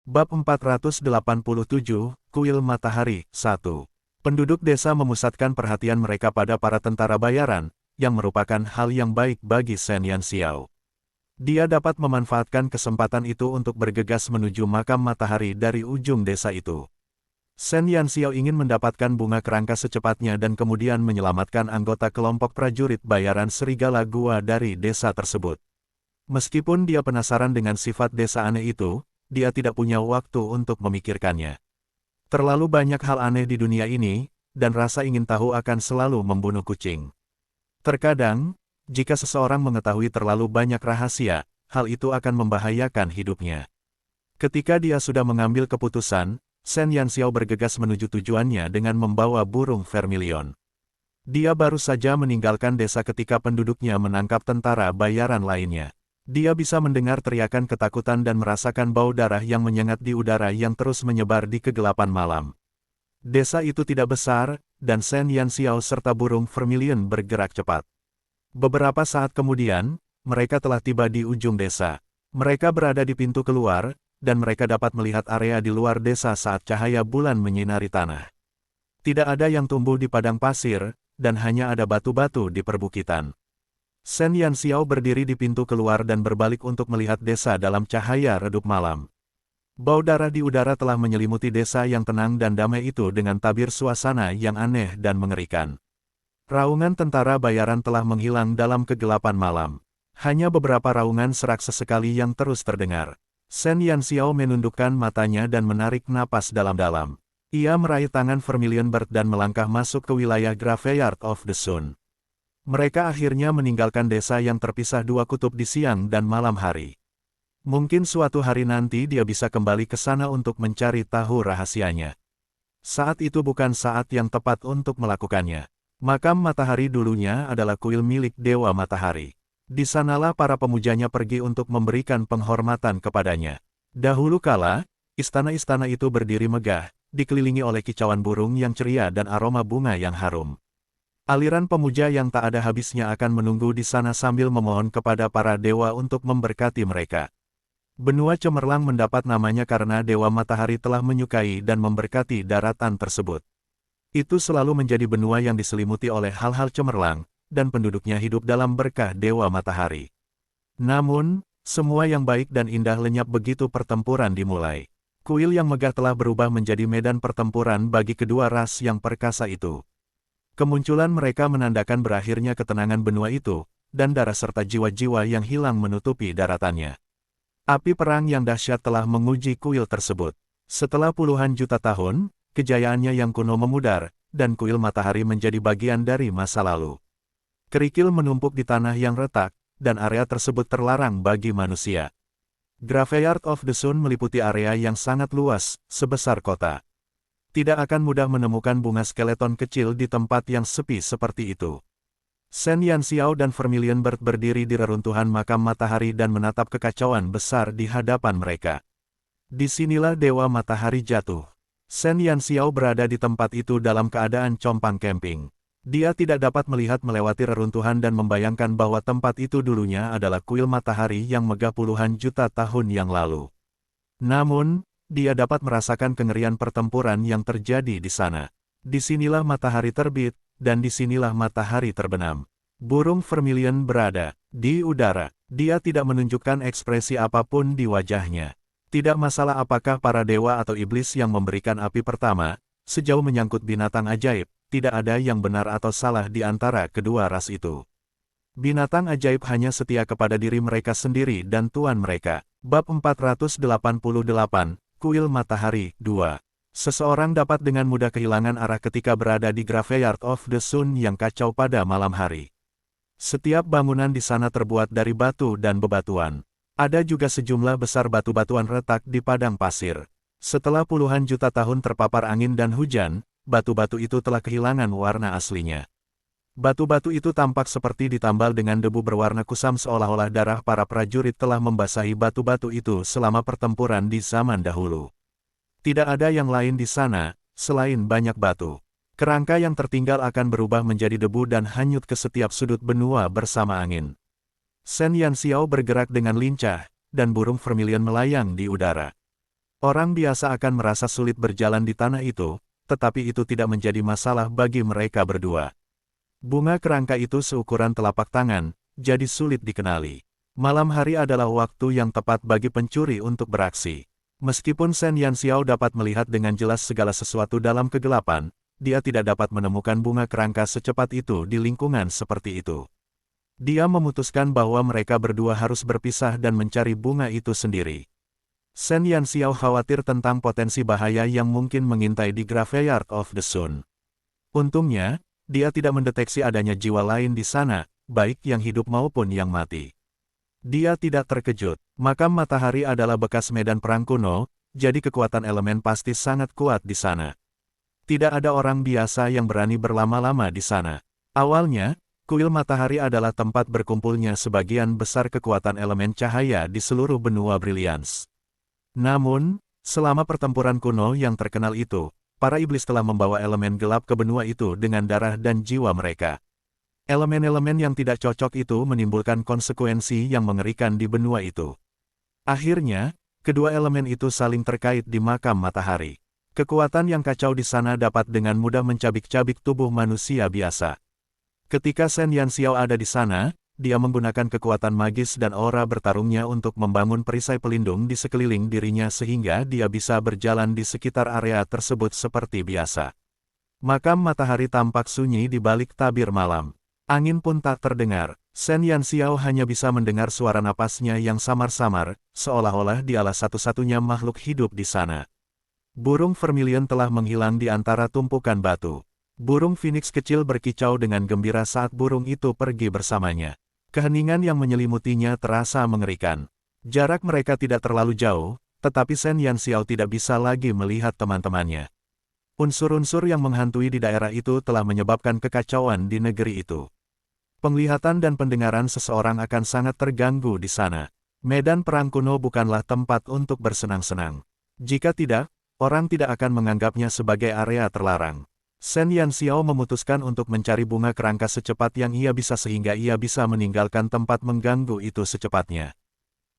Bab 487, Kuil Matahari, 1. Penduduk desa memusatkan perhatian mereka pada para tentara bayaran, yang merupakan hal yang baik bagi Shen Yanxiao. Dia dapat memanfaatkan kesempatan itu untuk bergegas menuju makam matahari dari ujung desa itu. Shen Yanxiao ingin mendapatkan bunga kerangka secepatnya dan kemudian menyelamatkan anggota kelompok prajurit bayaran serigala gua dari desa tersebut. Meskipun dia penasaran dengan sifat desa aneh itu, dia tidak punya waktu untuk memikirkannya. Terlalu banyak hal aneh di dunia ini, dan rasa ingin tahu akan selalu membunuh kucing. Terkadang, jika seseorang mengetahui terlalu banyak rahasia, hal itu akan membahayakan hidupnya. Ketika dia sudah mengambil keputusan, Shen Yanxiao bergegas menuju tujuannya dengan membawa burung vermilion. Dia baru saja meninggalkan desa ketika penduduknya menangkap tentara bayaran lainnya. Dia bisa mendengar teriakan ketakutan dan merasakan bau darah yang menyengat di udara yang terus menyebar di kegelapan malam. Desa itu tidak besar, dan Shen Yanxiao serta burung vermilion bergerak cepat. Beberapa saat kemudian, mereka telah tiba di ujung desa. Mereka berada di pintu keluar, dan mereka dapat melihat area di luar desa saat cahaya bulan menyinari tanah. Tidak ada yang tumbuh di padang pasir, dan hanya ada batu-batu di perbukitan. Shen Yanxiao berdiri di pintu keluar dan berbalik untuk melihat desa dalam cahaya redup malam. Bau darah di udara telah menyelimuti desa yang tenang dan damai itu dengan tabir suasana yang aneh dan mengerikan. Raungan tentara bayaran telah menghilang dalam kegelapan malam. Hanya beberapa raungan serak sesekali yang terus terdengar. Shen Yanxiao menundukkan matanya dan menarik napas dalam-dalam. Ia meraih tangan Vermilion Bird dan melangkah masuk ke wilayah Graveyard of the Sun. Mereka akhirnya meninggalkan desa yang terpisah dua kutub di siang dan malam hari. Mungkin suatu hari nanti dia bisa kembali ke sana untuk mencari tahu rahasianya. Saat itu bukan saat yang tepat untuk melakukannya. Makam matahari dulunya adalah kuil milik Dewa Matahari. Di sanalah para pemujanya pergi untuk memberikan penghormatan kepadanya. Dahulu kala, istana-istana itu berdiri megah, dikelilingi oleh kicauan burung yang ceria dan aroma bunga yang harum. Aliran pemuja yang tak ada habisnya akan menunggu di sana sambil memohon kepada para dewa untuk memberkati mereka. Benua cemerlang mendapat namanya karena Dewa Matahari telah menyukai dan memberkati daratan tersebut. Itu selalu menjadi benua yang diselimuti oleh hal-hal cemerlang, dan penduduknya hidup dalam berkah Dewa Matahari. Namun, semua yang baik dan indah lenyap begitu pertempuran dimulai. Kuil yang megah telah berubah menjadi medan pertempuran bagi kedua ras yang perkasa itu. Kemunculan mereka menandakan berakhirnya ketenangan benua itu, dan darah serta jiwa-jiwa yang hilang menutupi daratannya. Api perang yang dahsyat telah menguji kuil tersebut. Setelah puluhan juta tahun, kejayaannya yang kuno memudar, dan kuil matahari menjadi bagian dari masa lalu. Kerikil menumpuk di tanah yang retak, dan area tersebut terlarang bagi manusia. Graveyard of the Sun meliputi area yang sangat luas, sebesar kota. Tidak akan mudah menemukan bunga skeleton kecil di tempat yang sepi seperti itu. Shen Yanxiao dan Vermilion Bird berdiri di reruntuhan makam matahari dan menatap kekacauan besar di hadapan mereka. Disinilah Dewa Matahari jatuh. Shen Yanxiao berada di tempat itu dalam keadaan compang camping. Dia tidak dapat melihat melewati reruntuhan dan membayangkan bahwa tempat itu dulunya adalah kuil matahari yang megah puluhan juta tahun yang lalu. Namun, dia dapat merasakan kengerian pertempuran yang terjadi di sana. Disinilah matahari terbit, dan disinilah matahari terbenam. Burung vermilion berada di udara. Dia tidak menunjukkan ekspresi apapun di wajahnya. Tidak masalah apakah para dewa atau iblis yang memberikan api pertama, sejauh menyangkut binatang ajaib, tidak ada yang benar atau salah di antara kedua ras itu. Binatang ajaib hanya setia kepada diri mereka sendiri dan Tuan mereka. Bab 488, Kuil Matahari, 2. Seseorang dapat dengan mudah kehilangan arah ketika berada di Graveyard of the Sun yang kacau pada malam hari. Setiap bangunan di sana terbuat dari batu dan bebatuan. Ada juga sejumlah besar batu-batuan retak di padang pasir. Setelah puluhan juta tahun terpapar angin dan hujan, batu-batu itu telah kehilangan warna aslinya. Batu-batu itu tampak seperti ditambal dengan debu berwarna kusam seolah-olah darah para prajurit telah membasahi batu-batu itu selama pertempuran di zaman dahulu. Tidak ada yang lain di sana, selain banyak batu. Kerangka yang tertinggal akan berubah menjadi debu dan hanyut ke setiap sudut benua bersama angin. Shen Yanxiao bergerak dengan lincah, dan burung vermilion melayang di udara. Orang biasa akan merasa sulit berjalan di tanah itu, tetapi itu tidak menjadi masalah bagi mereka berdua. Bunga kerangka itu seukuran telapak tangan, jadi sulit dikenali. Malam hari adalah waktu yang tepat bagi pencuri untuk beraksi. Meskipun Shen Yanxiao dapat melihat dengan jelas segala sesuatu dalam kegelapan, dia tidak dapat menemukan bunga kerangka secepat itu di lingkungan seperti itu. Dia memutuskan bahwa mereka berdua harus berpisah dan mencari bunga itu sendiri. Shen Yanxiao khawatir tentang potensi bahaya yang mungkin mengintai di Graveyard of the Sun. Untungnya, dia tidak mendeteksi adanya jiwa lain di sana, baik yang hidup maupun yang mati. Dia tidak terkejut. Makam matahari adalah bekas medan perang kuno, jadi kekuatan elemen pasti sangat kuat di sana. Tidak ada orang biasa yang berani berlama-lama di sana. Awalnya, kuil matahari adalah tempat berkumpulnya sebagian besar kekuatan elemen cahaya di seluruh benua Brilliance. Namun, selama pertempuran kuno yang terkenal itu, para iblis telah membawa elemen gelap ke benua itu dengan darah dan jiwa mereka. Elemen-elemen yang tidak cocok itu menimbulkan konsekuensi yang mengerikan di benua itu. Akhirnya, kedua elemen itu saling terkait di makam matahari. Kekuatan yang kacau di sana dapat dengan mudah mencabik-cabik tubuh manusia biasa. Ketika Shen Yanxiao ada di sana, dia menggunakan kekuatan magis dan aura bertarungnya untuk membangun perisai pelindung di sekeliling dirinya sehingga dia bisa berjalan di sekitar area tersebut seperti biasa. Makam matahari tampak sunyi di balik tabir malam. Angin pun tak terdengar. Shen Yanxiao hanya bisa mendengar suara napasnya yang samar-samar, seolah-olah dialah satu-satunya makhluk hidup di sana. Burung vermilion telah menghilang di antara tumpukan batu. Burung Phoenix kecil berkicau dengan gembira saat burung itu pergi bersamanya. Keheningan yang menyelimutinya terasa mengerikan. Jarak mereka tidak terlalu jauh, tetapi Shen Yanxiao tidak bisa lagi melihat teman-temannya. Unsur-unsur yang menghantui di daerah itu telah menyebabkan kekacauan di negeri itu. Penglihatan dan pendengaran seseorang akan sangat terganggu di sana. Medan perang kuno bukanlah tempat untuk bersenang-senang. Jika tidak, orang tidak akan menganggapnya sebagai area terlarang. Shen Yanxiao memutuskan untuk mencari bunga kerangka secepat yang ia bisa sehingga ia bisa meninggalkan tempat mengganggu itu secepatnya.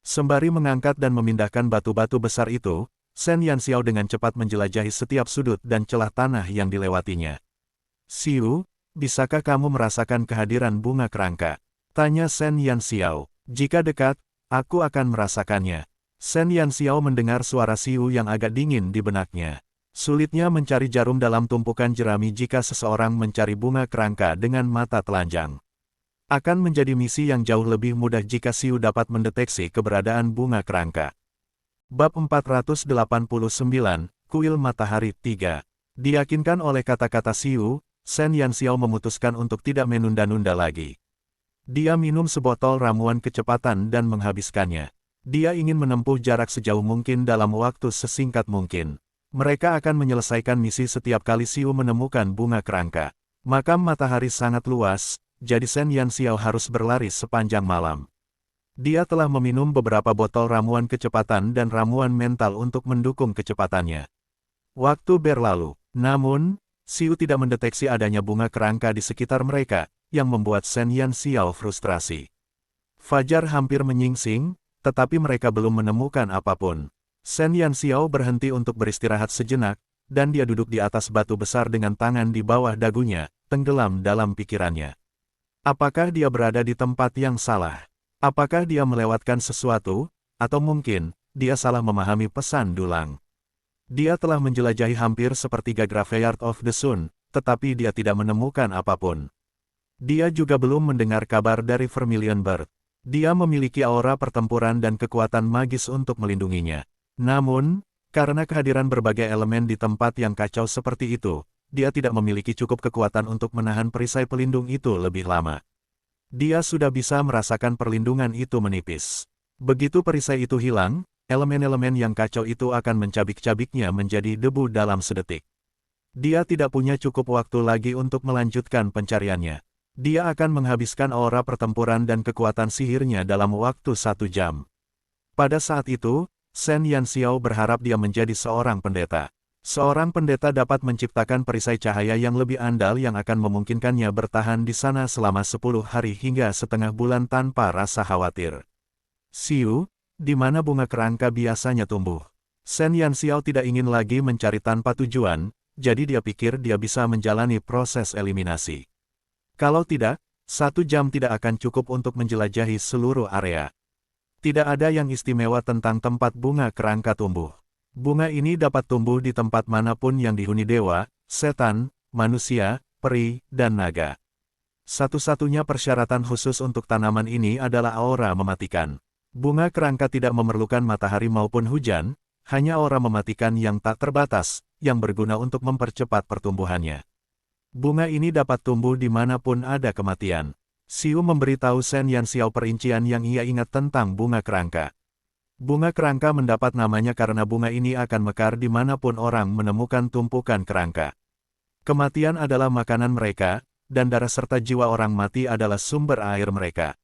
Sembari mengangkat dan memindahkan batu-batu besar itu, Shen Yanxiao dengan cepat menjelajahi setiap sudut dan celah tanah yang dilewatinya. "Xiu, bisakah kamu merasakan kehadiran bunga kerangka?" tanya Shen Yanxiao. "Jika dekat, aku akan merasakannya." Shen Yanxiao mendengar suara Xiu yang agak dingin di benaknya. Sulitnya mencari jarum dalam tumpukan jerami jika seseorang mencari bunga kerangka dengan mata telanjang. Akan menjadi misi yang jauh lebih mudah jika Xiu dapat mendeteksi keberadaan bunga kerangka. Bab 489, Kuil Matahari 3. Diyakinkan oleh kata-kata Xiu, Shen Yanxiao memutuskan untuk tidak menunda-nunda lagi. Dia minum sebotol ramuan kecepatan dan menghabiskannya. Dia ingin menempuh jarak sejauh mungkin dalam waktu sesingkat mungkin. Mereka akan menyelesaikan misi setiap kali Xiu menemukan bunga kerangka. Makam matahari sangat luas, jadi Shen Yanxiao harus berlari sepanjang malam. Dia telah meminum beberapa botol ramuan kecepatan dan ramuan mental untuk mendukung kecepatannya. Waktu berlalu, namun, Xiu tidak mendeteksi adanya bunga kerangka di sekitar mereka, yang membuat Shen Yanxiao frustrasi. Fajar hampir menyingsing, tetapi mereka belum menemukan apapun. Shen Yanxiao berhenti untuk beristirahat sejenak, dan dia duduk di atas batu besar dengan tangan di bawah dagunya, tenggelam dalam pikirannya. Apakah dia berada di tempat yang salah? Apakah dia melewatkan sesuatu, atau mungkin, dia salah memahami pesan dulang? Dia telah menjelajahi hampir sepertiga Graveyard of the Sun, tetapi dia tidak menemukan apapun. Dia juga belum mendengar kabar dari Vermilion Bird. Dia memiliki aura pertempuran dan kekuatan magis untuk melindunginya. Namun, karena kehadiran berbagai elemen di tempat yang kacau seperti itu, dia tidak memiliki cukup kekuatan untuk menahan perisai pelindung itu lebih lama. Dia sudah bisa merasakan perlindungan itu menipis. Begitu perisai itu hilang, elemen-elemen yang kacau itu akan mencabik-cabiknya menjadi debu dalam sedetik. Dia tidak punya cukup waktu lagi untuk melanjutkan pencariannya. Dia akan menghabiskan aura pertempuran dan kekuatan sihirnya dalam waktu 1 jam. Pada saat itu, Shen Yanxiao berharap dia menjadi seorang pendeta. Seorang pendeta dapat menciptakan perisai cahaya yang lebih andal yang akan memungkinkannya bertahan di sana selama 10 hari hingga setengah bulan tanpa rasa khawatir. "Xiu, di mana bunga kerangka biasanya tumbuh?" Shen Yanxiao tidak ingin lagi mencari tanpa tujuan, jadi dia pikir dia bisa menjalani proses eliminasi. Kalau tidak, 1 jam tidak akan cukup untuk menjelajahi seluruh area. Tidak ada yang istimewa tentang tempat bunga kerangka tumbuh. Bunga ini dapat tumbuh di tempat manapun yang dihuni dewa, setan, manusia, peri, dan naga. Satu-satunya persyaratan khusus untuk tanaman ini adalah aura mematikan. Bunga kerangka tidak memerlukan matahari maupun hujan, hanya aura mematikan yang tak terbatas, yang berguna untuk mempercepat pertumbuhannya. Bunga ini dapat tumbuh dimanapun ada kematian. Xiu memberitahu Shen Yanxiao perincian yang ia ingat tentang bunga kerangka. Bunga kerangka mendapat namanya karena bunga ini akan mekar dimanapun orang menemukan tumpukan kerangka. Kematian adalah makanan mereka, dan darah serta jiwa orang mati adalah sumber air mereka.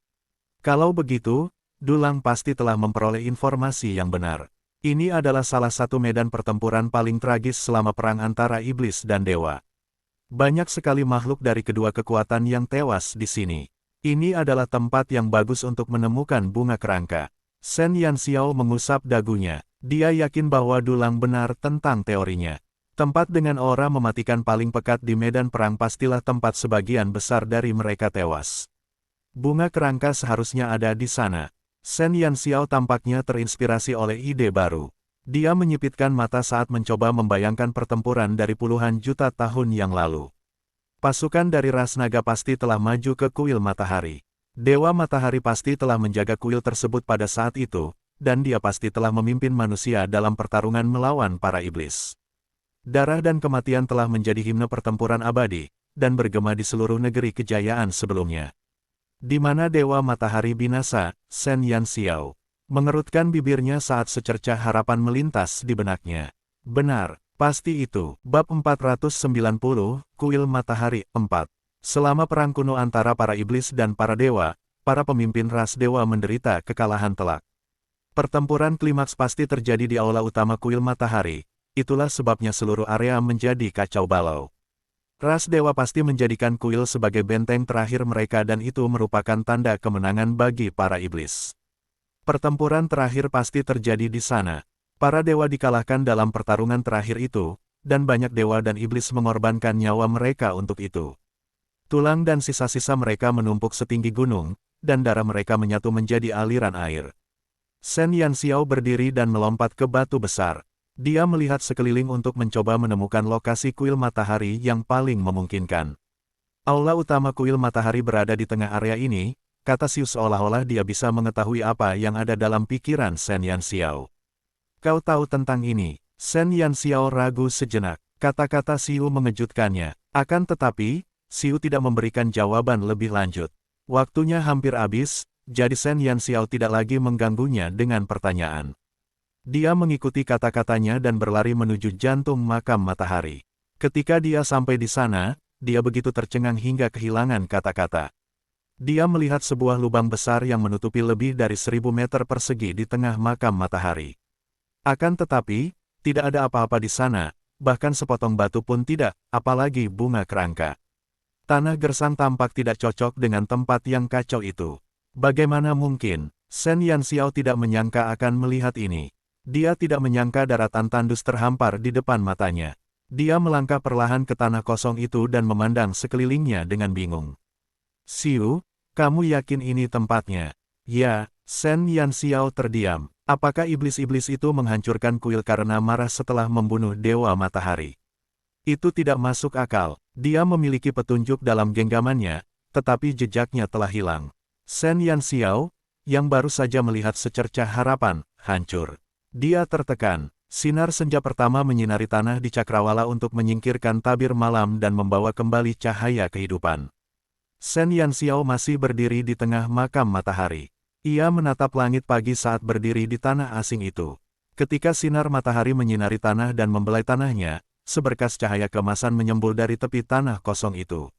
Kalau begitu, Dulang pasti telah memperoleh informasi yang benar. Ini adalah salah satu medan pertempuran paling tragis selama perang antara iblis dan dewa. Banyak sekali makhluk dari kedua kekuatan yang tewas di sini. Ini adalah tempat yang bagus untuk menemukan bunga kerangka. Shen Yanxiao mengusap dagunya. Dia yakin bahwa Dulang benar tentang teorinya. Tempat dengan aura mematikan paling pekat di medan perang pastilah tempat sebagian besar dari mereka tewas. Bunga kerangka seharusnya ada di sana. Shen Yanxiao tampaknya terinspirasi oleh ide baru. Dia menyipitkan mata saat mencoba membayangkan pertempuran dari puluhan juta tahun yang lalu. Pasukan dari ras naga pasti telah maju ke kuil matahari. Dewa matahari pasti telah menjaga kuil tersebut pada saat itu, dan dia pasti telah memimpin manusia dalam pertarungan melawan para iblis. Darah dan kematian telah menjadi himne pertempuran abadi, dan bergema di seluruh negeri kejayaan sebelumnya. Di mana Dewa Matahari binasa, Shen Yanxiao mengerutkan bibirnya saat secercah harapan melintas di benaknya. Benar. Pasti itu. Bab 490, Kuil Matahari 4. Selama perang kuno antara para iblis dan para dewa, para pemimpin ras dewa menderita kekalahan telak. Pertempuran klimaks pasti terjadi di aula utama Kuil Matahari, itulah sebabnya seluruh area menjadi kacau balau. Ras dewa pasti menjadikan kuil sebagai benteng terakhir mereka dan itu merupakan tanda kemenangan bagi para iblis. Pertempuran terakhir pasti terjadi di sana. Para dewa dikalahkan dalam pertarungan terakhir itu, dan banyak dewa dan iblis mengorbankan nyawa mereka untuk itu. Tulang dan sisa-sisa mereka menumpuk setinggi gunung, dan darah mereka menyatu menjadi aliran air. Shen Yanxiao berdiri dan melompat ke batu besar. Dia melihat sekeliling untuk mencoba menemukan lokasi kuil matahari yang paling memungkinkan. Aula utama kuil matahari berada di tengah area ini, kata Xiu seolah-olah dia bisa mengetahui apa yang ada dalam pikiran Shen Yanxiao. Kau tahu tentang ini? Shen Yanxiao ragu sejenak. Kata-kata Xiu mengejutkannya. Akan tetapi, Xiu tidak memberikan jawaban lebih lanjut. Waktunya hampir habis, jadi Shen Yanxiao tidak lagi mengganggunya dengan pertanyaan. Dia mengikuti kata-katanya dan berlari menuju jantung makam matahari. Ketika dia sampai di sana, dia begitu tercengang hingga kehilangan kata-kata. Dia melihat sebuah lubang besar yang menutupi lebih dari 1000 meter persegi di tengah makam matahari. Akan tetapi, tidak ada apa-apa di sana, bahkan sepotong batu pun tidak, apalagi bunga kerangka. Tanah gersang tampak tidak cocok dengan tempat yang kacau itu. Bagaimana mungkin? Shen Yanxiao tidak menyangka akan melihat ini. Dia tidak menyangka daratan tandus terhampar di depan matanya. Dia melangkah perlahan ke tanah kosong itu dan memandang sekelilingnya dengan bingung. Xiu, kamu yakin ini tempatnya? Ya, Shen Yanxiao terdiam. Apakah iblis-iblis itu menghancurkan kuil karena marah setelah membunuh Dewa Matahari? Itu tidak masuk akal. Dia memiliki petunjuk dalam genggamannya, tetapi jejaknya telah hilang. Shen Yanxiao, yang baru saja melihat secercah harapan, hancur. Dia tertekan. Sinar senja pertama menyinari tanah di cakrawala untuk menyingkirkan tabir malam dan membawa kembali cahaya kehidupan. Shen Yanxiao masih berdiri di tengah makam matahari. Ia menatap langit pagi saat berdiri di tanah asing itu. Ketika sinar matahari menyinari tanah dan membelai tanahnya, seberkas cahaya keemasan menyembul dari tepi tanah kosong itu.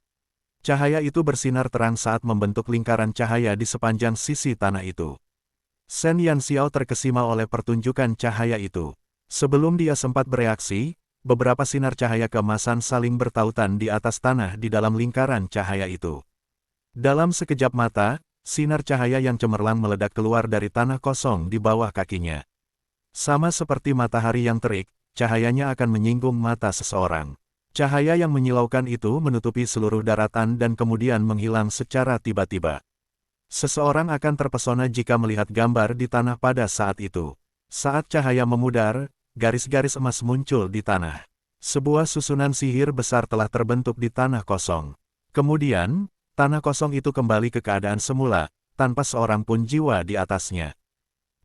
Cahaya itu bersinar terang saat membentuk lingkaran cahaya di sepanjang sisi tanah itu. Shen Yanxiao terkesima oleh pertunjukan cahaya itu. Sebelum dia sempat bereaksi, beberapa sinar cahaya keemasan saling bertautan di atas tanah di dalam lingkaran cahaya itu. Dalam sekejap mata, sinar cahaya yang cemerlang meledak keluar dari tanah kosong di bawah kakinya. Sama seperti matahari yang terik, cahayanya akan menyinggung mata seseorang. Cahaya yang menyilaukan itu menutupi seluruh daratan dan kemudian menghilang secara tiba-tiba. Seseorang akan terpesona jika melihat gambar di tanah pada saat itu. Saat cahaya memudar, garis-garis emas muncul di tanah. Sebuah susunan sihir besar telah terbentuk di tanah kosong. Kemudian, tanah kosong itu kembali ke keadaan semula, tanpa seorang pun jiwa di atasnya.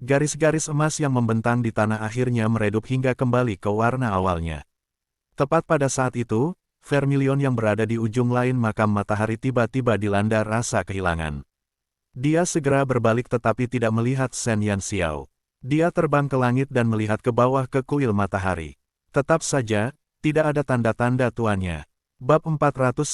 Garis-garis emas yang membentang di tanah akhirnya meredup hingga kembali ke warna awalnya. Tepat pada saat itu, Vermilion yang berada di ujung lain makam matahari tiba-tiba dilanda rasa kehilangan. Dia segera berbalik tetapi tidak melihat Shen Yanxiao. Dia terbang ke langit dan melihat ke bawah ke kuil matahari. Tetap saja, tidak ada tanda-tanda tuannya. Bab 491,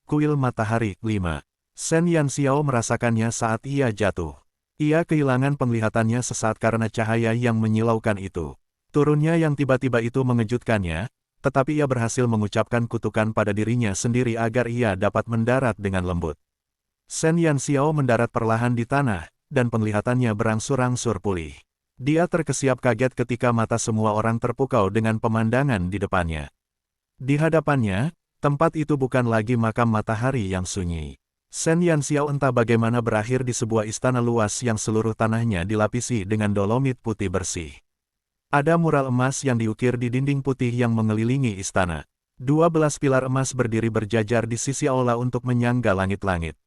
Kuil Matahari 5. Shen Yanxiao merasakannya saat ia jatuh. Ia kehilangan penglihatannya sesaat karena cahaya yang menyilaukan itu. Turunnya yang tiba-tiba itu mengejutkannya, tetapi ia berhasil mengucapkan kutukan pada dirinya sendiri agar ia dapat mendarat dengan lembut. Shen Yanxiao mendarat perlahan di tanah, dan penglihatannya berangsur-angsur pulih. Dia terkesiap kaget ketika mata semua orang terpukau dengan pemandangan di depannya. Di hadapannya, tempat itu bukan lagi makam matahari yang sunyi. Shen Yanxiao entah bagaimana berakhir di sebuah istana luas yang seluruh tanahnya dilapisi dengan dolomit putih bersih. Ada mural emas yang diukir di dinding putih yang mengelilingi istana. 12 pilar emas berdiri berjajar di sisi aula untuk menyangga langit-langit.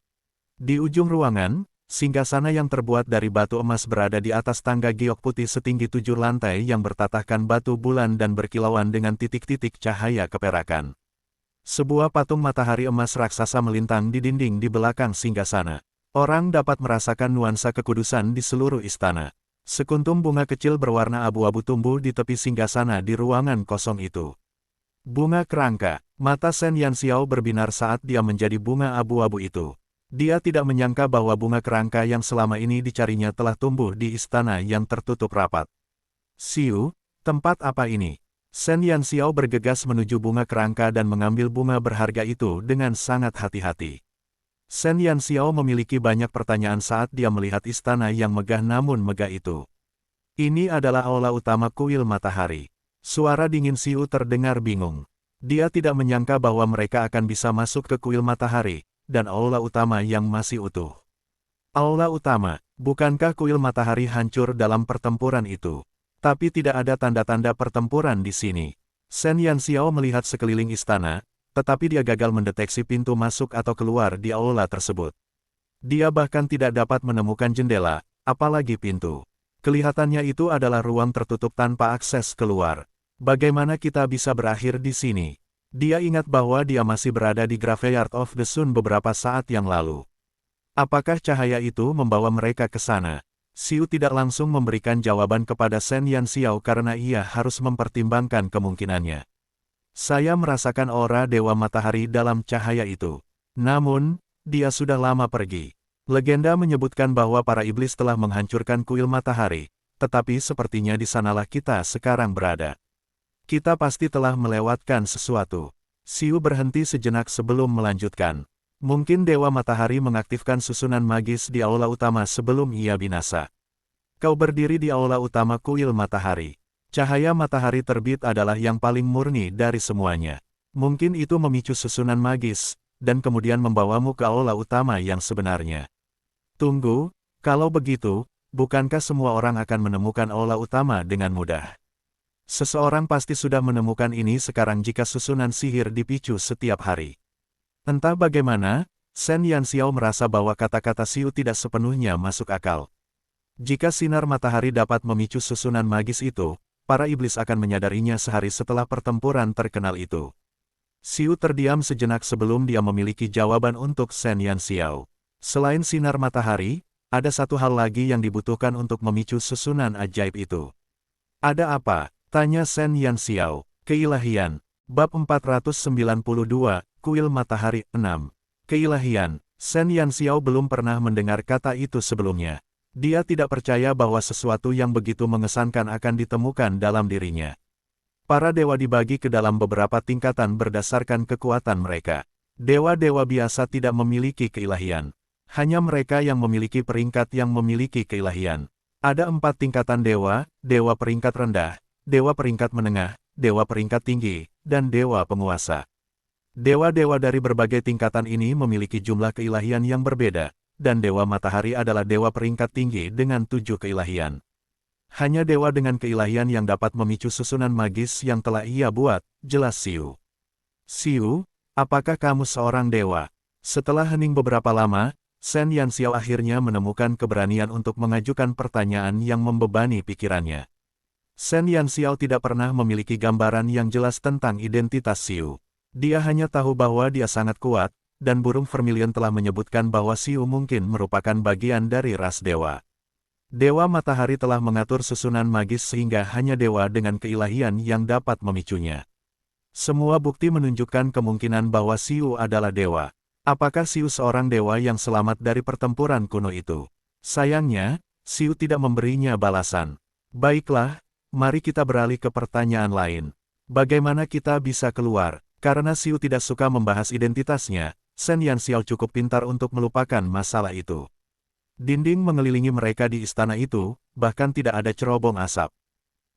Di ujung ruangan, singgasana yang terbuat dari batu emas berada di atas tangga giok putih setinggi 7 lantai yang bertatahkan batu bulan dan berkilauan dengan titik-titik cahaya keperakan. Sebuah patung matahari emas raksasa melintang di dinding di belakang singgasana. Orang dapat merasakan nuansa kekudusan di seluruh istana. Sekuntum bunga kecil berwarna abu-abu tumbuh di tepi singgasana di ruangan kosong itu. Bunga kerangka, mata Shen Yanxiao berbinar saat dia menjadi bunga abu-abu itu. Dia tidak menyangka bahwa bunga kerangka yang selama ini dicarinya telah tumbuh di istana yang tertutup rapat. Siu, tempat apa ini? Shen Yanxiao bergegas menuju bunga kerangka dan mengambil bunga berharga itu dengan sangat hati-hati. Shen Yanxiao memiliki banyak pertanyaan saat dia melihat istana yang megah namun megah itu. Ini adalah aula utama kuil matahari. Suara dingin Siu terdengar bingung. Dia tidak menyangka bahwa mereka akan bisa masuk ke kuil matahari, dan aula utama yang masih utuh. Aula utama, bukankah kuil matahari hancur dalam pertempuran itu? Tapi tidak ada tanda-tanda pertempuran di sini. Shen Yanxiao melihat sekeliling istana, tetapi dia gagal mendeteksi pintu masuk atau keluar di aula tersebut. Dia bahkan tidak dapat menemukan jendela, apalagi pintu. Kelihatannya itu adalah ruang tertutup tanpa akses keluar. Bagaimana kita bisa berakhir di sini? Dia ingat bahwa dia masih berada di Graveyard of the Sun beberapa saat yang lalu. Apakah cahaya itu membawa mereka ke sana? Siu tidak langsung memberikan jawaban kepada Shen Yanxiao karena ia harus mempertimbangkan kemungkinannya. Saya merasakan aura Dewa Matahari dalam cahaya itu. Namun, dia sudah lama pergi. Legenda menyebutkan bahwa para iblis telah menghancurkan kuil matahari, tetapi sepertinya di sanalah kita sekarang berada. Kita pasti telah melewatkan sesuatu. Siu berhenti sejenak sebelum melanjutkan. Mungkin Dewa Matahari mengaktifkan susunan magis di aula utama sebelum ia binasa. Kau berdiri di aula utama kuil matahari. Cahaya matahari terbit adalah yang paling murni dari semuanya. Mungkin itu memicu susunan magis, dan kemudian membawamu ke aula utama yang sebenarnya. Tunggu, kalau begitu, bukankah semua orang akan menemukan aula utama dengan mudah? Seseorang pasti sudah menemukan ini sekarang jika susunan sihir dipicu setiap hari. Entah bagaimana, Shen Yanxiao merasa bahwa kata-kata Siu tidak sepenuhnya masuk akal. Jika sinar matahari dapat memicu susunan magis itu, para iblis akan menyadarinya sehari setelah pertempuran terkenal itu. Siu terdiam sejenak sebelum dia memiliki jawaban untuk Shen Yanxiao. Selain sinar matahari, ada satu hal lagi yang dibutuhkan untuk memicu susunan ajaib itu. Ada apa? Tanya Shen Yanxiao. Keilahian. Bab 492, Kuil Matahari 6. Keilahian. Shen Yanxiao belum pernah mendengar kata itu sebelumnya. Dia tidak percaya bahwa sesuatu yang begitu mengesankan akan ditemukan dalam dirinya. Para dewa dibagi ke dalam beberapa tingkatan berdasarkan kekuatan mereka. Dewa-dewa biasa tidak memiliki keilahian. Hanya mereka yang memiliki peringkat yang memiliki keilahian. Ada 4 tingkatan dewa, dewa peringkat rendah, dewa peringkat menengah, dewa peringkat tinggi, dan dewa penguasa. Dewa-dewa dari berbagai tingkatan ini memiliki jumlah keilahian yang berbeda, dan Dewa Matahari adalah dewa peringkat tinggi dengan 7 keilahian. Hanya dewa dengan keilahian yang dapat memicu susunan magis yang telah ia buat, jelas Xiu. Xiu, apakah kamu seorang dewa? Setelah hening beberapa lama, Shen Yanxiao akhirnya menemukan keberanian untuk mengajukan pertanyaan yang membebani pikirannya. Shen Yanxiao tidak pernah memiliki gambaran yang jelas tentang identitas Xiu. Dia hanya tahu bahwa dia sangat kuat, dan burung vermilion telah menyebutkan bahwa Xiu mungkin merupakan bagian dari ras dewa. Dewa Matahari telah mengatur susunan magis sehingga hanya dewa dengan keilahian yang dapat memicunya. Semua bukti menunjukkan kemungkinan bahwa Xiu adalah dewa. Apakah Xiu seorang dewa yang selamat dari pertempuran kuno itu? Sayangnya, Xiu tidak memberinya balasan. Baiklah, mari kita beralih ke pertanyaan lain. Bagaimana kita bisa keluar? Karena Xiu tidak suka membahas identitasnya, Shen Yanxiao cukup pintar untuk melupakan masalah itu. Dinding mengelilingi mereka di istana itu, bahkan tidak ada cerobong asap.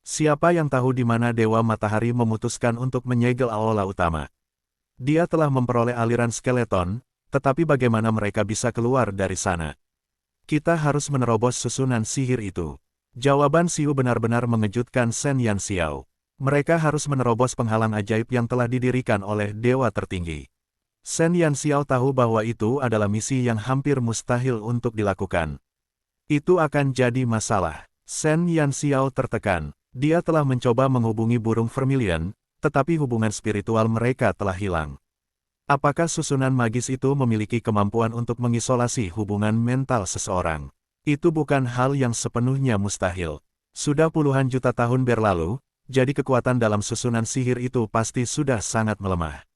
Siapa yang tahu di mana Dewa Matahari memutuskan untuk menyegel aula utama? Dia telah memperoleh aliran skeleton, tetapi bagaimana mereka bisa keluar dari sana? Kita harus menerobos susunan sihir itu. Jawaban Xiu benar-benar mengejutkan Shen Yanxiao. Mereka harus menerobos penghalang ajaib yang telah didirikan oleh dewa tertinggi. Shen Yanxiao tahu bahwa itu adalah misi yang hampir mustahil untuk dilakukan. Itu akan jadi masalah. Shen Yanxiao tertekan. Dia telah mencoba menghubungi burung vermilion, tetapi hubungan spiritual mereka telah hilang. Apakah susunan magis itu memiliki kemampuan untuk mengisolasi hubungan mental seseorang? Itu bukan hal yang sepenuhnya mustahil. Sudah puluhan juta tahun berlalu, jadi kekuatan dalam susunan sihir itu pasti sudah sangat melemah.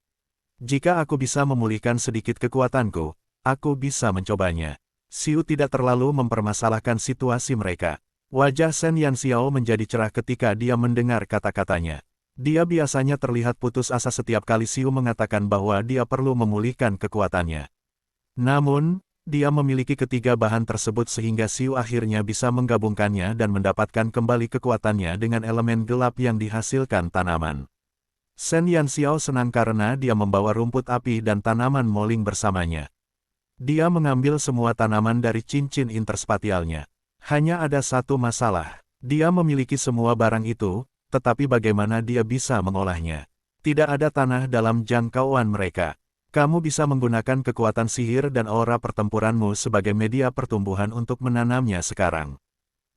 Jika aku bisa memulihkan sedikit kekuatanku, aku bisa mencobanya. Xiu tidak terlalu mempermasalahkan situasi mereka. Wajah Shen Yanxiao menjadi cerah ketika dia mendengar kata-katanya. Dia biasanya terlihat putus asa setiap kali Xiu mengatakan bahwa dia perlu memulihkan kekuatannya. Namun, dia memiliki ketiga bahan tersebut sehingga Xiu akhirnya bisa menggabungkannya dan mendapatkan kembali kekuatannya dengan elemen gelap yang dihasilkan tanaman. Shen Yanxiao senang karena dia membawa rumput api dan tanaman moling bersamanya. Dia mengambil semua tanaman dari cincin interspatialnya. Hanya ada satu masalah. Dia memiliki semua barang itu, tetapi bagaimana dia bisa mengolahnya? Tidak ada tanah dalam jangkauan mereka. Kamu bisa menggunakan kekuatan sihir dan aura pertempuranmu sebagai media pertumbuhan untuk menanamnya sekarang.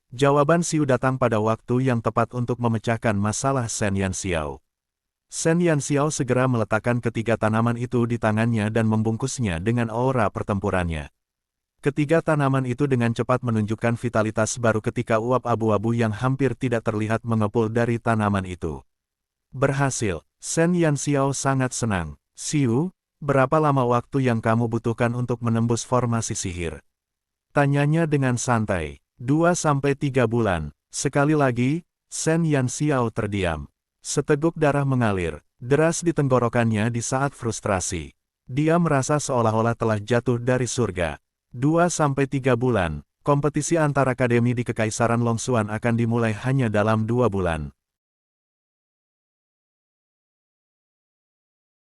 Jawaban Xiu datang pada waktu yang tepat untuk memecahkan masalah Shen Yanxiao. Shen Yanxiao segera meletakkan ketiga tanaman itu di tangannya dan membungkusnya dengan aura pertempurannya. Ketiga tanaman itu dengan cepat menunjukkan vitalitas baru ketika uap abu-abu yang hampir tidak terlihat mengepul dari tanaman itu. Berhasil, Shen Yanxiao sangat senang. Xiu, berapa lama waktu yang kamu butuhkan untuk menembus formasi sihir? Tanyanya dengan santai. 2-3 bulan. Sekali lagi, Shen Yanxiao terdiam. Seteguk darah mengalir, deras di tenggorokannya di saat frustrasi. Dia merasa seolah-olah telah jatuh dari surga. 2-3 bulan, kompetisi antar akademi di Kekaisaran Longxuan akan dimulai hanya dalam 2 bulan.